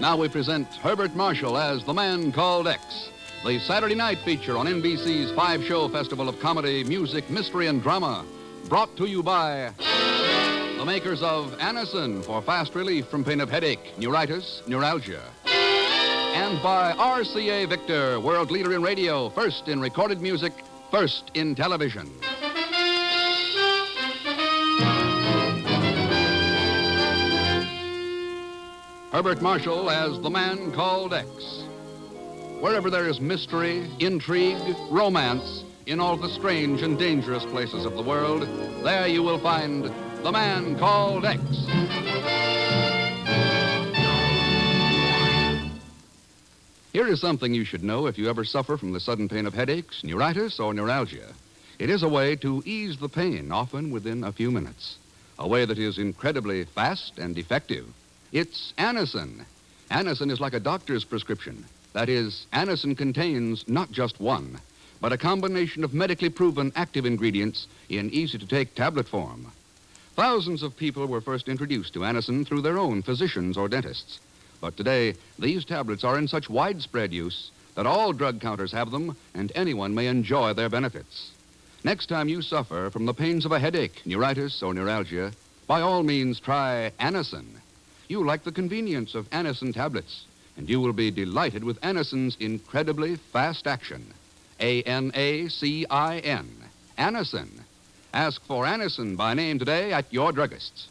Now we present Herbert Marshall as The Man Called X, the Saturday night feature on NBC's 5-show festival of comedy, music, mystery, and drama, brought to you by the makers of Anacin for fast relief from pain of headache, neuritis, neuralgia, and by RCA Victor, world leader in radio, first in recorded music, first in television. Herbert Marshall as The Man Called X. Wherever there is mystery, intrigue, romance, in all the strange and dangerous places of the world, there you will find The Man Called X. Here is something you should know if you ever suffer from the sudden pain of headaches, neuritis, or neuralgia. It is a way to ease the pain, often within a few minutes. A way that is incredibly fast and effective. It's Anacin. Anacin is like a doctor's prescription. That is, Anacin contains not just one, but a combination of medically proven active ingredients in easy-to-take tablet form. Thousands of people were first introduced to Anacin through their own physicians or dentists. But today, these tablets are in such widespread use that all drug counters have them, and anyone may enjoy their benefits. Next time you suffer from the pains of a headache, neuritis, or neuralgia, by all means try Anacin. You like the convenience of Anacin tablets, and you will be delighted with Anacin's incredibly fast action. A-N-A-C-I-N. Anacin. Ask for Anacin by name today at your druggist's.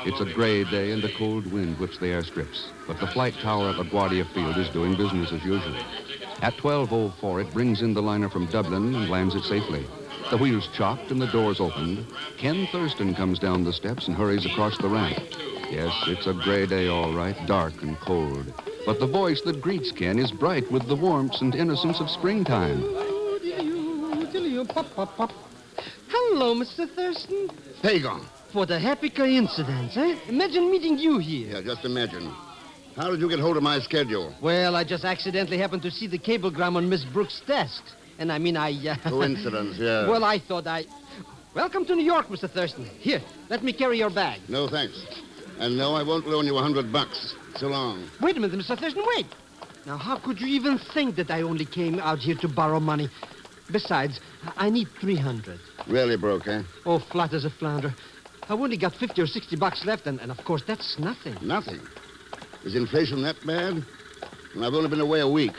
It's a gray day and a cold wind whips the airstrips, but the flight tower at the Guardia field is doing business as usual. At 12:04, it brings in the liner from Dublin and lands it safely. The wheels chopped and the doors opened. Ken Thurston comes down the steps and hurries across the ramp. Yes, it's a gray day, all right, dark and cold. But the voice that greets Ken is bright with the warmth and innocence of springtime. Hello, Mr. Thurston. Pagan. What a happy coincidence, eh? Imagine meeting you here. Yeah, just imagine. How did you get hold of my schedule? Well, I just accidentally happened to see the cablegram on Miss Brooks' desk. And I mean, Coincidence, yeah. Well, I thought Welcome to New York, Mr. Thurston. Here, let me carry your bag. No, thanks. And no, I won't loan you $100. So long. Wait a minute, Mr. Thurston, wait. Now, how could you even think that I only came out here to borrow money? Besides, I need $300. Really broke, eh? Oh, flat as a flounder. I've only got $50 or $60 left, and of course, that's nothing. Nothing? Is inflation that bad? And I've only been away a week.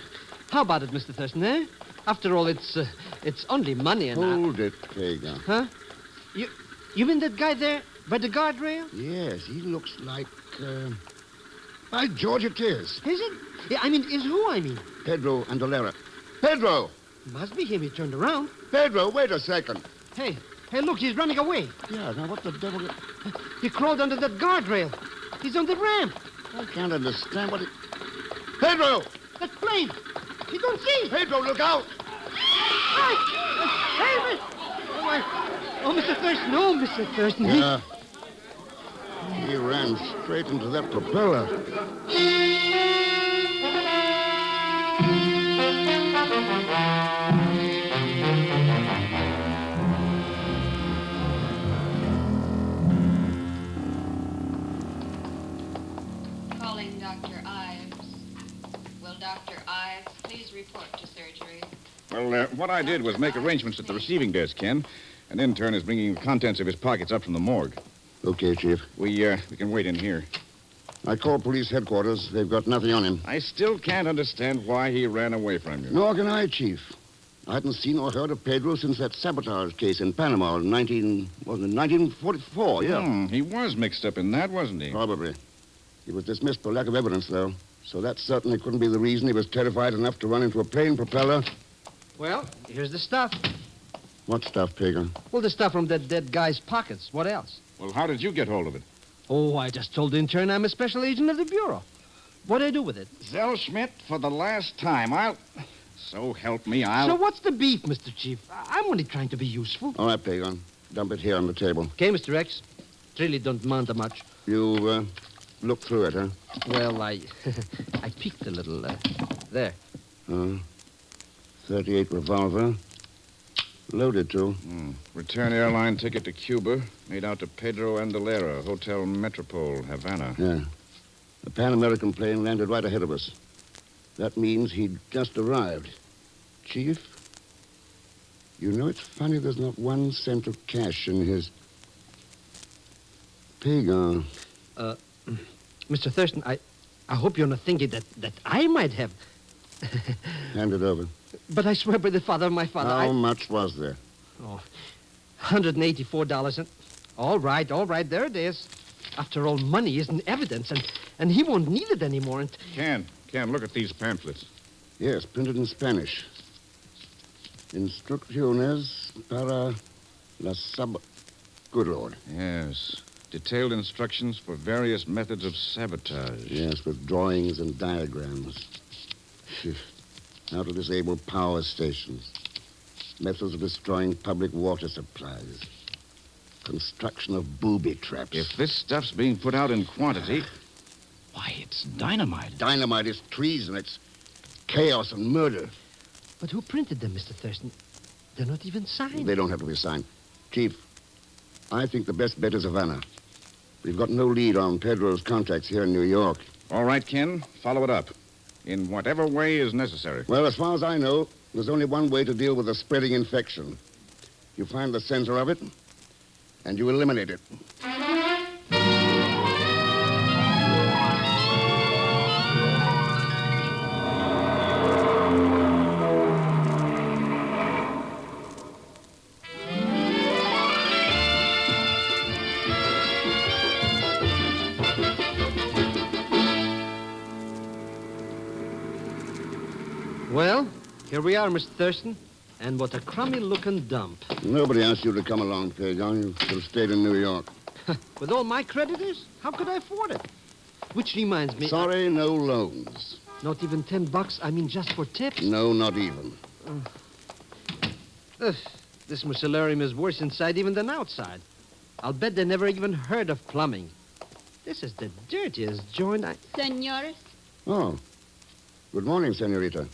How about it, Mr. Thurston, eh? After all, it's only money and... Hold it, Pagan. Huh? You mean that guy there by the guardrail? Yes, he looks like, By George, it is. Is it? Yeah, I mean, is who I mean? Pedro Andolera. Pedro! Must be him. He turned around. Pedro, wait a second. Hey, look, he's running away. Yeah, now what the devil... He crawled under that guardrail. He's on the ramp. I can't understand what he... Pedro! That plane! He don't see! Pedro, look out! Hey, oh, Mr. Thurston, Mr. Thurston. Yeah. He ran straight into that propeller. Calling Dr. Ives. Will Dr. Ives please report to surgery? Well, what I did was make arrangements at the receiving desk, Ken. An intern is bringing the contents of his pockets up from the morgue. Okay, Chief. We can wait in here. I called police headquarters. They've got nothing on him. I still can't understand why he ran away from you. Nor can I, Chief. I hadn't seen or heard of Pedro since that sabotage case in Panama in 1944, yeah. He was mixed up in that, wasn't he? Probably. He was dismissed for lack of evidence, though. So that certainly couldn't be the reason he was terrified enough to run into a plane propeller. Well, here's the stuff. What stuff, Pagan? Well, the stuff from that dead guy's pockets. What else? Well, how did you get hold of it? Oh, I just told the intern I'm a special agent of the Bureau. What'd I do with it? Zellschmidt, for the last time, So help me, So what's the beef, Mr. Chief? I'm only trying to be useful. All right, Pagan. Dump it here on the table. Okay, Mr. X. It really don't amount to much. You, looked through it, huh? Well, I peeked a little, there. 38 revolver. Loaded, too. Return airline ticket to Cuba, made out to Pedro Andalera, Hotel Metropole, Havana. Yeah. A Pan American plane landed right ahead of us. That means he'd just arrived. Chief, you know it's funny there's not 1 cent of cash in his... Pagan. Mr. Thurston, I hope you're not thinking that I might have... Hand it over. But I swear by the father of my father, How much was there? Oh, $184. All right, there it is. After all, money isn't evidence, and he won't need it anymore. And Ken, look at these pamphlets. Yes, printed in Spanish. Instrucciones para la sab... Good Lord. Yes. Detailed instructions for various methods of sabotage. Yes, with drawings and diagrams. Phew. How to disable power stations. Methods of destroying public water supplies. Construction of booby traps. If this stuff's being put out in quantity, why, it's dynamite. Dynamite is treason. It's chaos and murder. But who printed them, Mr. Thurston? They're not even signed. They don't have to be signed. Chief, I think the best bet is Havana. We've got no lead on Pedro's contacts here in New York. All right, Ken, follow it up. In whatever way is necessary. Well, as far as I know, there's only one way to deal with a spreading infection. You find the center of it, and you eliminate it. Well, here we are, Mr. Thurston. And what a crummy-looking dump. Nobody asked you to come along, Pagan. You should have stayed in New York. With all my creditors? How could I afford it? Which reminds me... Sorry, no loans. Not even $10? I mean, just for tips? No, not even. This mucellarium is worse inside even than outside. I'll bet they never even heard of plumbing. This is the dirtiest joint Senores? Oh. Good morning, senorita.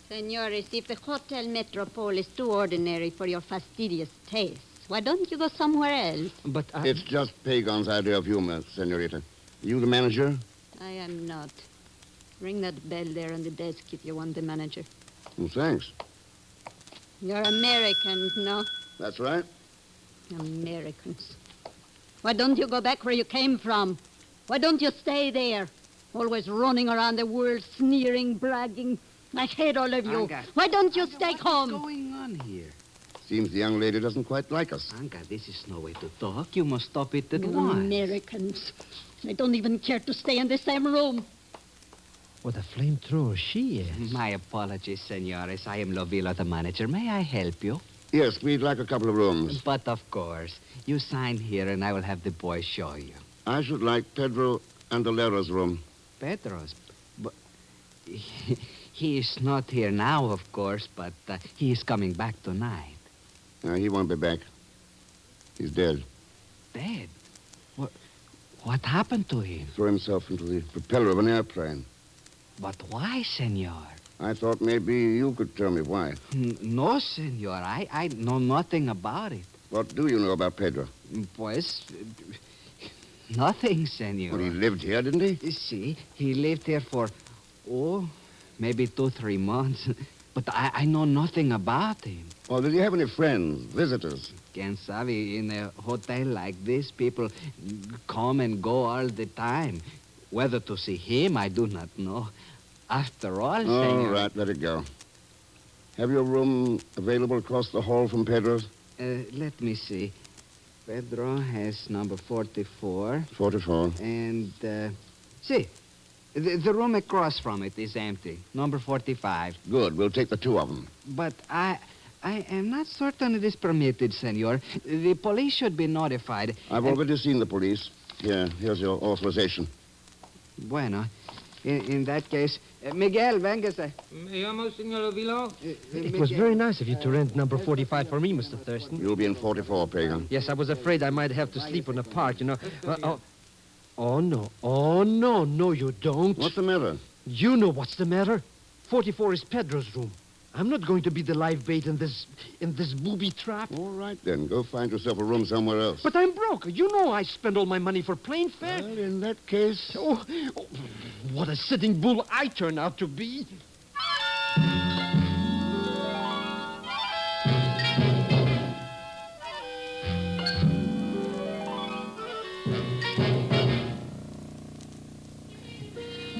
Senores, if the Hotel Metropole is too ordinary for your fastidious tastes, why don't you go somewhere else? But It's just Pagan's idea of humor, senorita. You the manager? I am not. Ring that bell there on the desk if you want the manager. Well, thanks. You're American, no? That's right. Americans. Why don't you go back where you came from? Why don't you stay there? Always running around the world, sneering, bragging. I hate all of you. Anka. Why don't you stay home? What's going on here? Seems the young lady doesn't quite like us. Anka, this is no way to talk. You must stop it at once. Americans. They don't even care to stay in the same room. what a flamethrower she is. My apologies, senores. I am Lovilla, the manager. May I help you? Yes, we'd like a couple of rooms. But of course. You sign here and I will have the boys show you. I should like Pedro Andalera's room. Pedro's? But he is not here now, of course, but he is coming back tonight. He won't be back. He's dead. Dead? What happened to him? Threw himself into the propeller of an airplane. But why, senor? I thought maybe you could tell me why. No, senor. I know nothing about it. What do you know about Pedro? Pues, nothing, senor. Well, he lived here, didn't he? See, he lived here for, maybe 2-3 months. But I know nothing about him. Or did he have any friends, visitors? Ken sabe, in a hotel like this, people come and go all the time. Whether to see him, I do not know. After all, All senor... right, let it go. Have you a room available across the hall from Pedro's? Let me see. Pedro has number 44. 44. And, see, the room across from it is empty. Number 45. Good, we'll take the two of them. But I am not certain it is permitted, senor. The police should be notified. I've already seen the police. Here's your authorization. Bueno. In that case, Miguel, véngase. Me llamo, Senor Vilo. It was very nice of you to rent number 45 for me, Mr. Thurston. You'll be in 44, Pagan. Yes, I was afraid I might have to sleep on the park, you know. Oh, no. Oh, no, you don't. What's the matter? You know what's the matter. 44 is Pedro's room. I'm not going to be the live bait in this booby trap. All right, then. Go find yourself a room somewhere else. But I'm broke. You know I spend all my money for plane fare. Well, in that case... Oh, what a sitting bull I turn out to be.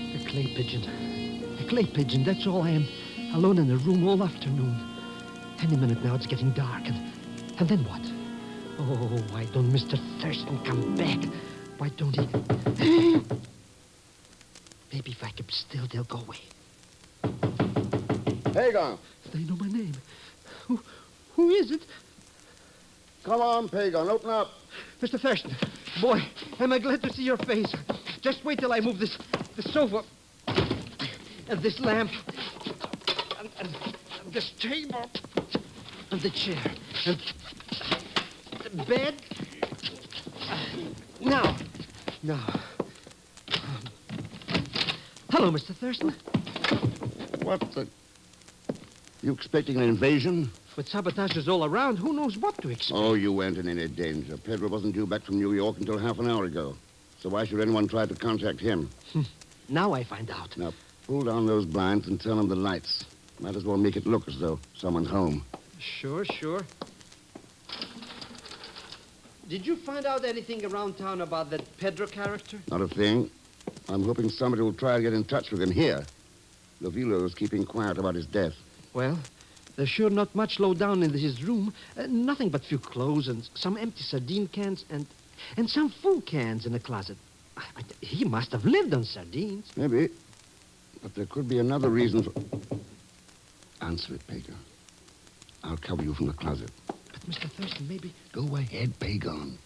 A clay pigeon, that's all I am. Alone in a room all afternoon. Any minute now it's getting dark. And then what? Oh, why don't Mr. Thurston come back? Why don't he... Maybe if I keep still, they'll go away. Pagan! They know my name. Who is it? Come on, Pagan, open up. Mr. Thurston, boy, am I glad to see your face. Just wait till I move the sofa and this lamp and this table and the chair and the bed. Now. Hello, Mr. Thurston. What the... You expecting an invasion? With sabotages all around, who knows what to expect? Oh, you weren't in any danger. Pedro wasn't due back from New York until half an hour ago. So why should anyone try to contact him? Now I find out. Now, pull down those blinds and turn on the lights. Might as well make it look as though someone's home. Sure. Did you find out anything around town about that Pedro character? Not a thing. I'm hoping somebody will try to get in touch with him here. Lovilo's keeping quiet about his death. Well, there's sure not much low down in his room. Nothing but few clothes and some empty sardine cans and some food cans in the closet. He must have lived on sardines. Maybe. But there could be another reason for... Answer it, Pagan. I'll cover you from the closet. But Mr. Thurston, maybe... Go ahead, Pagan.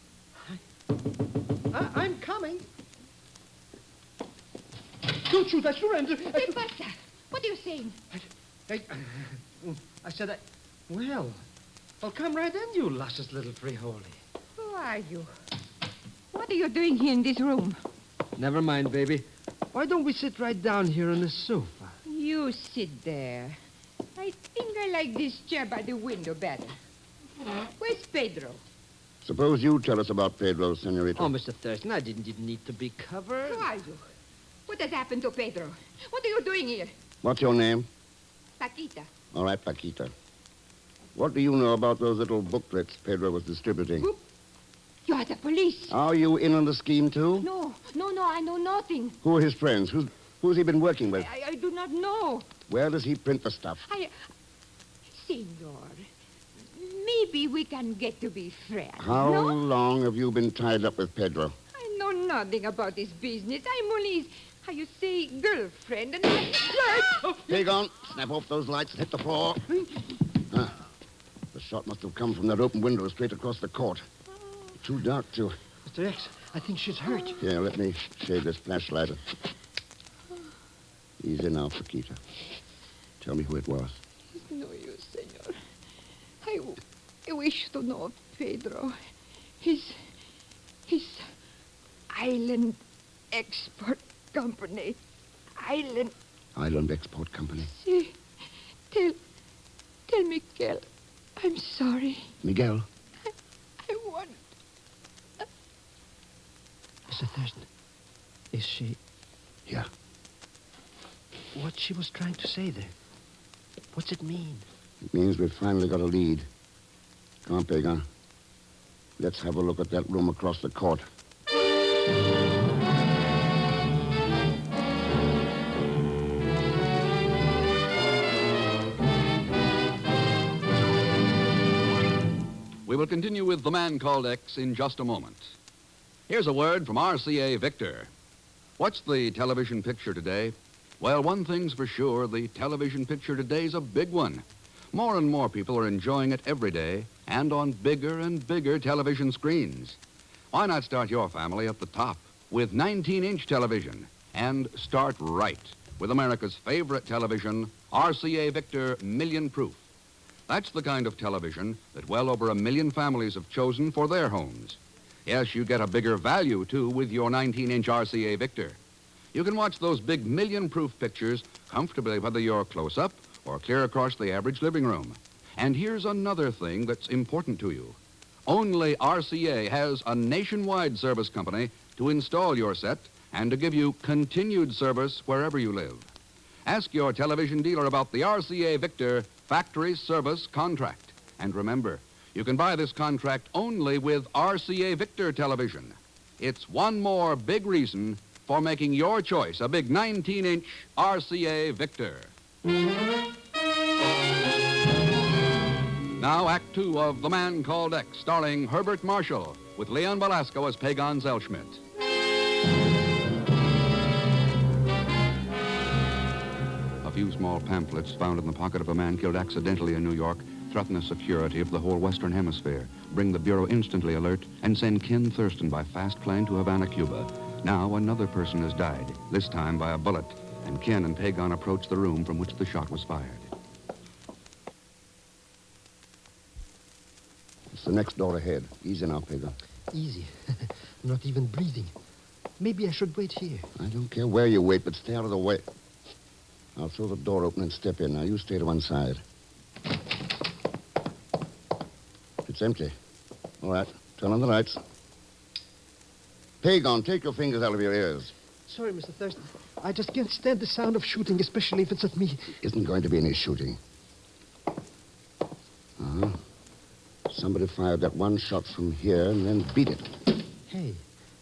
I'm coming. Don't shoot, I surrender. ¿Qué pasa? What are you saying? I said Well, come right in, you luscious little frijoles. Who are you? What are you doing here in this room? Never mind, baby. Why don't we sit right down here on the sofa? You sit there. I think I like this chair by the window better. Where's Pedro? Suppose you tell us about Pedro, senorita. Oh, Mr. Thurston, I didn't even need to be covered. Who are you? What has happened to Pedro? What are you doing here? What's your name? Paquita. All right, Paquita. What do you know about those little booklets Pedro was distributing? You are the police. Are you in on the scheme, too? No, I know nothing. Who are his friends? Who's he been working with? I do not know. Where does he print the stuff? Senor, maybe we can get to be friends, How no? long have you been tied up with Pedro? I know nothing about this business. I'm only, how you say, girlfriend, and I... Pagan, snap off those lights and hit the floor. The shot must have come from that open window straight across the court. Too dark to... Mr. X, I think she's hurt. Here, let me shade this flashlight. Easy now, Paquita. Tell me who it was. It's no use, senor. I wish to know Pedro. His island export company. Island Export Company. See, tell Miguel I'm sorry. Miguel? I want... Mr. Thurston, is she... Yeah. What she was trying to say there? What's it mean? It means we've finally got a lead. Come on, Pagan. Let's have a look at that room across the court. We will continue with The Man Called X in just a moment. Here's a word from RCA Victor. What's the television picture today? Well, one thing's for sure, the television picture today's a big one. More and more people are enjoying it every day and on bigger and bigger television screens. Why not start your family at the top with 19-inch television and start right with America's favorite television, RCA Victor Million Proof. That's the kind of television that well over 1 million families have chosen for their homes. Yes, you get a bigger value, too, with your 19-inch RCA Victor. You can watch those big million-proof pictures comfortably whether you're close up or clear across the average living room. And here's another thing that's important to you. Only RCA has a nationwide service company to install your set and to give you continued service wherever you live. Ask your television dealer about the RCA Victor Factory Service Contract. And remember, you can buy this contract only with RCA Victor television. It's one more big reason for making your choice a big 19-inch RCA Victor. Now, Act Two of The Man Called X, starring Herbert Marshall, with Leon Velasco as Pagan Zellschmidt. A few small pamphlets found in the pocket of a man killed accidentally in New York threaten the security of the whole Western Hemisphere, bring the Bureau instantly alert, and send Ken Thurston by fast plane to Havana, Cuba. Now another person has died, this time by a bullet, and Ken and Pagan approach the room from which the shot was fired. It's the next door ahead. Easy now, Pagan. Easy. I'm not even breathing. Maybe I should wait here. I don't care where you wait, but stay out of the way. I'll throw the door open and step in. Now, you stay to one side. It's empty. All right. Turn on the lights. Pagan, take your fingers out of your ears. Sorry, Mr. Thurston. I just can't stand the sound of shooting, especially if it's at me. Isn't going to be any shooting. Uh-huh. Somebody fired that one shot from here and then beat it. Hey,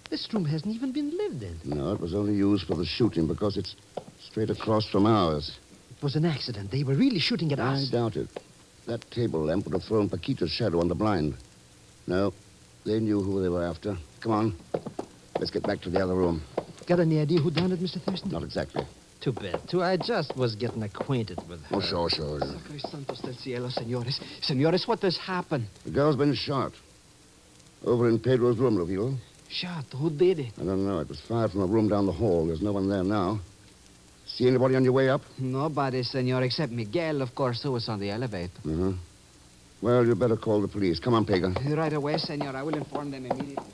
this room hasn't even been lived in. No, it was only used for the shooting because it's straight across from ours. It was an accident. They were really shooting at I us. doubt it. That table lamp would have thrown Paquita's shadow on the blind. No, they knew who they were after. Come on. Let's get back to the other room. Got any idea who done it, Mr. Thurston? Not exactly. Too bad. I just was getting acquainted with her. Oh, sure. Sacre Santos del Cielo, senores. Senores, what has happened? The girl's been shot. Over in Pedro's room, Lovilo. Shot? Who did it? I don't know. It was fired from a room down the hall. There's no one there now. See anybody on your way up? Nobody, senor, except Miguel, of course, who was on the elevator. Uh-huh. Well, you better call the police. Come on, Pagan. Right away, senor. I will inform them immediately.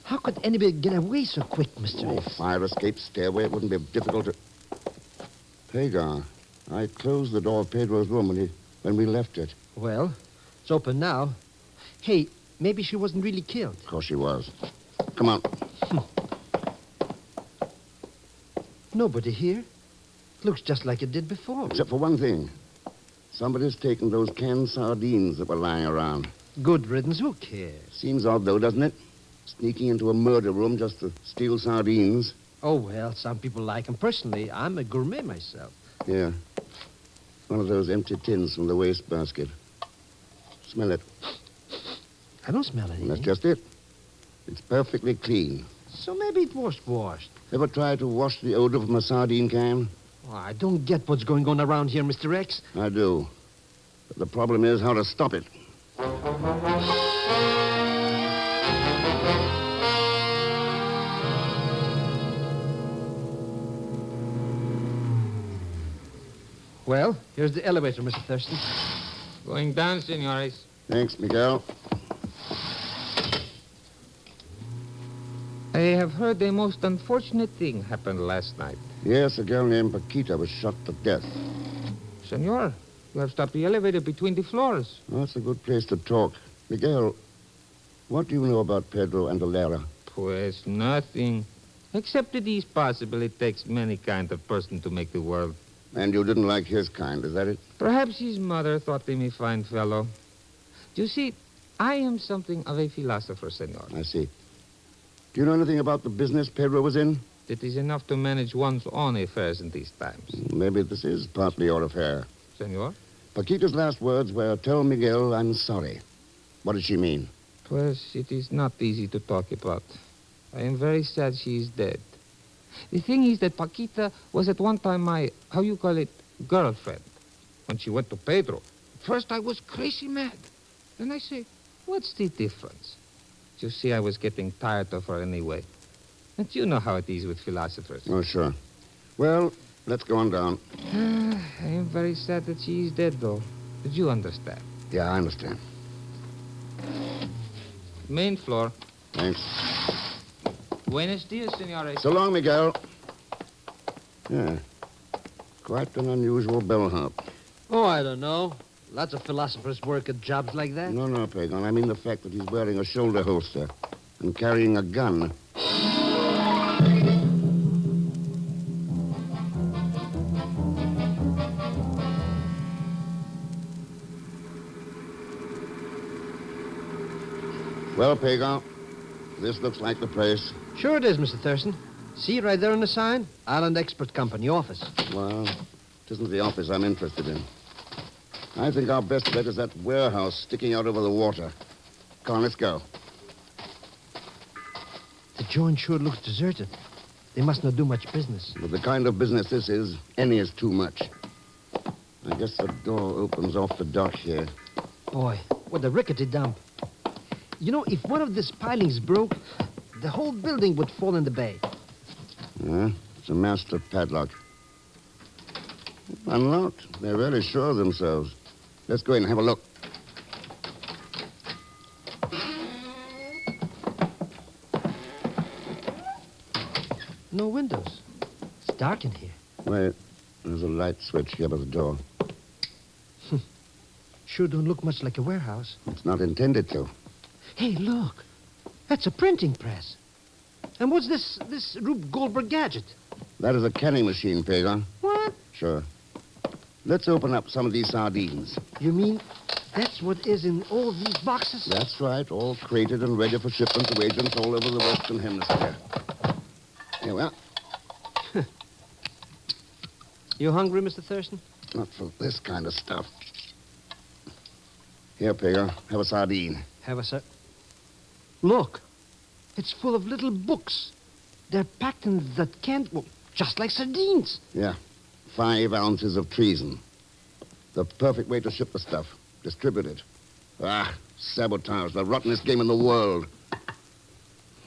How could anybody get away so quick, Mr. Oh, X? fire escape, stairway. It wouldn't be difficult to... Pagan, I closed the door of Pedro's room when we left it. Well, it's open now. Hey, maybe she wasn't really killed. Of course she was. Come on. Nobody here. Looks just like it did before. Except for one thing. Somebody's taken those canned sardines that were lying around. Good riddance. Who cares? Seems odd, though, doesn't it? Sneaking into a murder room just to steal sardines. Oh, well, some people like them. Personally, I'm a gourmet myself. Yeah. One of those empty tins from the wastebasket. Smell it. I don't smell anything. That's just it. It's perfectly clean. So maybe it was washed. Ever tried to wash the odor from a sardine can? Oh, I don't get what's going on around here, Mr. X. I do. But the problem is how to stop it. Well, here's the elevator, Mr. Thurston. Going down, senores. Thanks, Miguel. I have heard a most unfortunate thing happened last night. Yes, a girl named Paquita was shot to death. Senor, you have stopped the elevator between the floors. Well, that's a good place to talk. Miguel, what do you know about Pedro and Alera? Pues nothing. Except it is possible it takes many kind of person to make the world. And you didn't like his kind, is that it? Perhaps his mother thought him a fine fellow. You see, I am something of a philosopher, senor. I see. Do you know anything about the business Pedro was in? It is enough to manage one's own affairs in these times. Maybe this is partly your affair. Senor? Paquita's last words were, "Tell Miguel I'm sorry." What did she mean? Pues it is not easy to talk about. I am very sad she is dead. The thing is that Paquita was at one time my, how you call it, girlfriend. When she went to Pedro, at first I was crazy mad. Then I say, what's the difference? You see, I was getting tired of her anyway. And you know how it is with philosophers. Oh, sure. Well, let's go on down. I am very sad that she is dead, though. Did you understand? Yeah, I understand. Main floor. Thanks. Buenos dias, senores. So long, Miguel. Yeah. Quite an unusual bellhop. Oh, I don't know. Lots of philosophers work at jobs like that. No, Pagan. I mean the fact that he's wearing a shoulder holster and carrying a gun. Well, Pagan, this looks like the place. Sure it is, Mr. Thurston. See right there on the sign? Island Expert Company office. Well, it isn't the office I'm interested in. I think our best bet is that warehouse sticking out over the water. Come on, let's go. The joint sure looks deserted. They must not do much business. With the kind of business this is, any is too much. I guess the door opens off the dock here. Boy, what a rickety dump. You know, if one of these pilings broke, the whole building would fall in the bay. Yeah, it's a master padlock. Unlocked. They're very sure of themselves. Let's go in and have a look. No windows. It's dark in here. Wait, there's a light switch here by the door. Sure don't look much like a warehouse. It's not intended to. Hey, look. That's a printing press. And what's this Rube Goldberg gadget? That is a canning machine, Pagan. What? Sure. Let's open up some of these sardines. You mean that's what is in all these boxes? That's right, all crated and ready for shipment to agents all over the Western Hemisphere. Here we are. You hungry, Mr. Thurston? Not for this kind of stuff. Here, Pagan, have a sardine. Have a sir. Look, it's full of little books. They're packed in that can't, well, just like sardines. Yeah, 5 ounces of treason. The perfect way to ship the stuff. Distribute it. Ah, sabotage, the rottenest game in the world.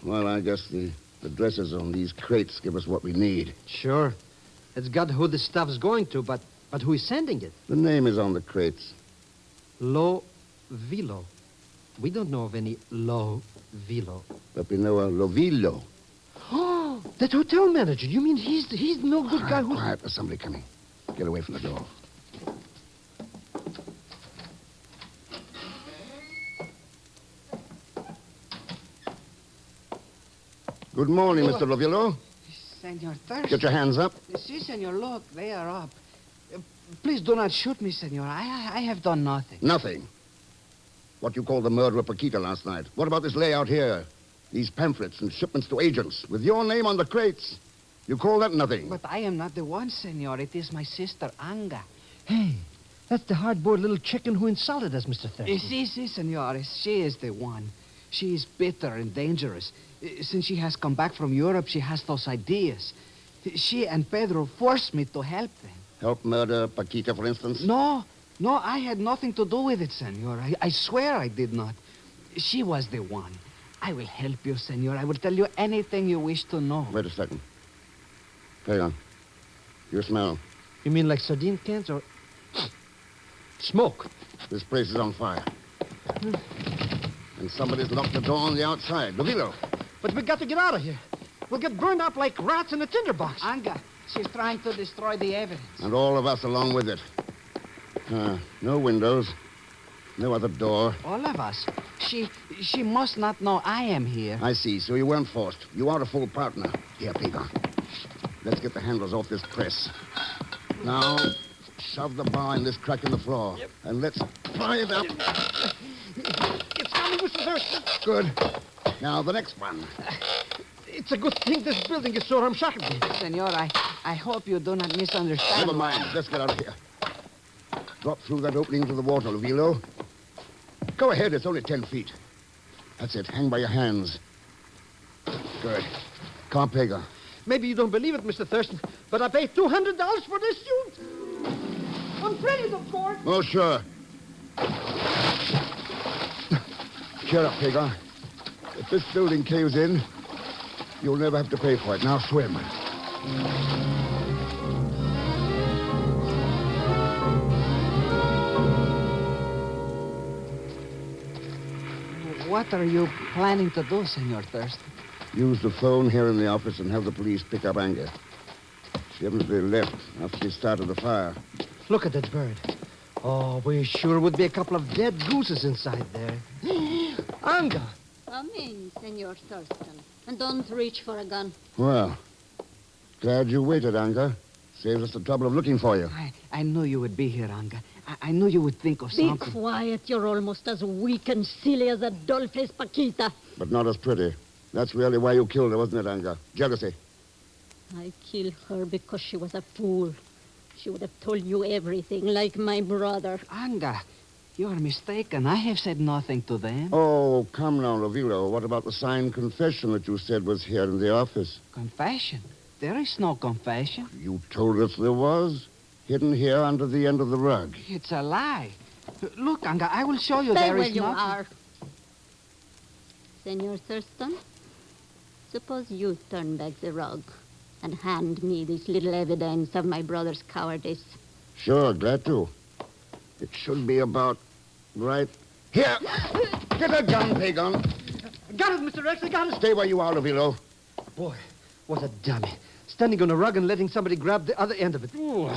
Well, I guess the addresses on these crates give us what we need. Sure. It's got who the stuff's going to, but who is sending it? The name is on the crates. Lo Vilo. We don't know of any Lo Vilo. But we know a Lovillo. Oh, that hotel manager. You mean he's the no good guy who... Quiet, there's somebody coming. Get away from the door. Good morning, Mr. Lovillo. Senor Thurston. Get your hands up. Si, senor, look, they are up. Please do not shoot me, senor. I have done nothing. Nothing. What you call the murder of Paquita last night. What about this layout here? These pamphlets and shipments to agents with your name on the crates. You call that nothing? But I am not the one, senor. It is my sister, Anga. Hey, that's the hard-boiled little chicken who insulted us, Mr. Thurston. Si, senor. She is the one. She is bitter and dangerous. Since she has come back from Europe, she has those ideas. She and Pedro forced me to help them. Help murder Paquita, for instance? No, I had nothing to do with it, senor. I swear I did not. She was the one. I will help you, senor. I will tell you anything you wish to know. Wait a second. Hang on. You smell. You mean like sardine cans or... smoke? This place is on fire. And somebody's locked the door on the outside. Lovillo. But we got to get out of here. We'll get burned up like rats in a tinderbox. Anga, she's trying to destroy the evidence. And all of us along with it. No windows. No other door. All of us. She must not know I am here. I see. So you weren't forced. You are a full partner. Here, Peter. Let's get the handles off this press. Now, shove the bar in this crack in the floor. Yep. And let's pry it up. It's coming, Mr. Thurston. Good. Now, the next one. It's a good thing this building is so ramshackle. Senor, I hope you do not misunderstand. Never mind. Let's get out of here. Drop through that opening into the water, Lovillo. Go ahead. It's only 10 feet. That's it. Hang by your hands. Good. Come on, Pega. Maybe you don't believe it, Mr. Thurston, but I paid $200 for this suit. Unprinted, of course. Oh, sure. Cheer up, Pega. If this building caves in, you'll never have to pay for it. Now swim. What are you planning to do, Senor Thurston? Use the phone here in the office and have the police pick up Anga. She evidently left after she started the fire. Look at that bird. Oh, we sure would be a couple of dead gooses inside there. Anga! Come in, Senor Thurston. And don't reach for a gun. Well, glad you waited, Anga. Saves us the trouble of looking for you. I knew you would be here, Anga. I knew you would think of Be something. quiet. You're almost as weak and silly as that doll-faced Paquita. But not as pretty. That's really why you killed her, wasn't it, Anga? Jealousy. I killed her because she was a fool. She would have told you everything, like my brother. Anga, you are mistaken. I have said nothing to them. Oh, come now, Revillo. What about the signed confession that you said was here in the office? Confession? There is no confession. You told us there was. Hidden here under the end of the rug. It's a lie. Look, Anga, I will show you Stay there where is you nothing. are. Senor Thurston, suppose you turn back the rug and hand me this little evidence of my brother's cowardice. Sure, glad to. It should be about right here. Get a gun, Pagon. Got it, Mr. Rex. I got it. Stay where you are, Revillo. Boy, what a dummy. Standing on a rug and letting somebody grab the other end of it. Ooh,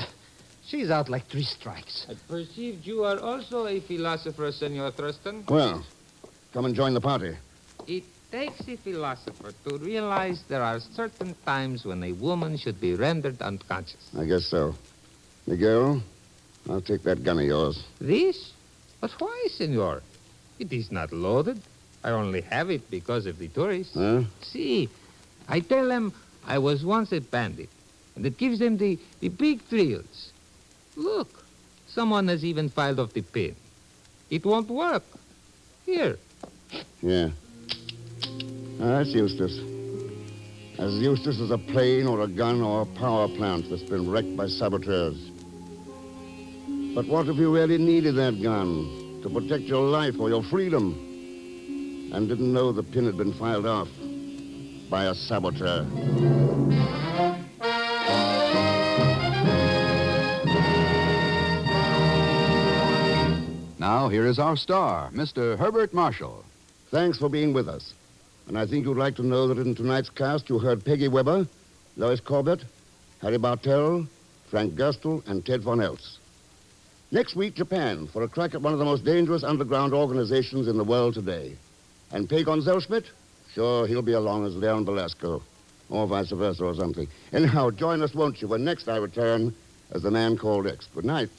she's out like 3 strikes. I perceived you are also a philosopher, Senor Thurston. Well, come and join the party. It takes a philosopher to realize there are certain times when a woman should be rendered unconscious. I guess so. Miguel, I'll take that gun of yours. This? But why, senor? It is not loaded. I only have it because of the tourists. Huh? See, I tell them I was once a bandit, and it gives them the big thrills. Look, someone has even filed off the pin. It won't work. Here. Yeah. That's useless. As useless as a plane or a gun or a power plant that's been wrecked by saboteurs. But what if you really needed that gun to protect your life or your freedom and didn't know the pin had been filed off by a saboteur? Now, here is our star, Mr. Herbert Marshall. Thanks for being with us. And I think you'd like to know that in tonight's cast you heard Peggy Webber, Lois Corbett, Harry Bartell, Frank Gerstle, and Ted Von Eltz. Next week, Japan, for a crack at one of the most dangerous underground organizations in the world today. And Pagon Zellschmidt? Sure, he'll be along as Leon Velasco. Or vice versa or something. Anyhow, join us, won't you, when next I return as the man called X. Good night.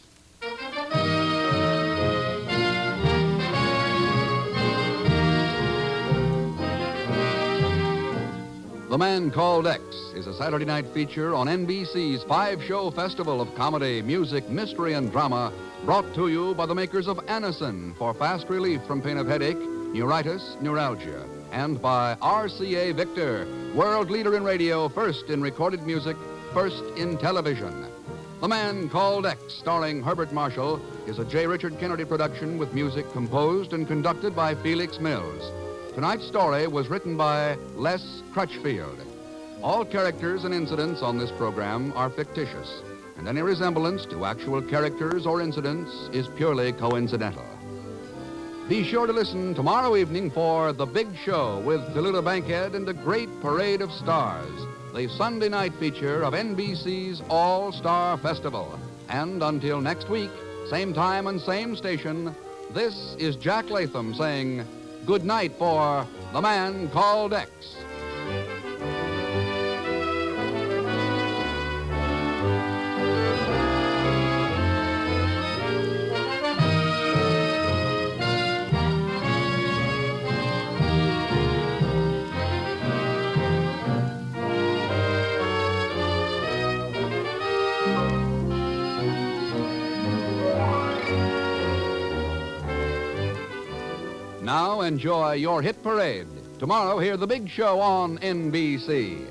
The Man Called X is a Saturday night feature on NBC's 5-show festival of comedy, music, mystery, and drama, brought to you by the makers of Anacin for fast relief from pain of headache, neuritis, neuralgia, and by RCA Victor, world leader in radio, first in recorded music, first in television. The Man Called X, starring Herbert Marshall, is a J. Richard Kennedy production with music composed and conducted by Felix Mills. Tonight's story was written by Les Crutchfield. All characters and incidents on this program are fictitious, and any resemblance to actual characters or incidents is purely coincidental. Be sure to listen tomorrow evening for The Big Show with Tallulah Bankhead and a great parade of stars, the Sunday night feature of NBC's All-Star Festival. And until next week, same time and same station, this is Jack Latham saying good night for The Man Called X. Now enjoy your hit parade. Tomorrow, hear The Big Show on NBC.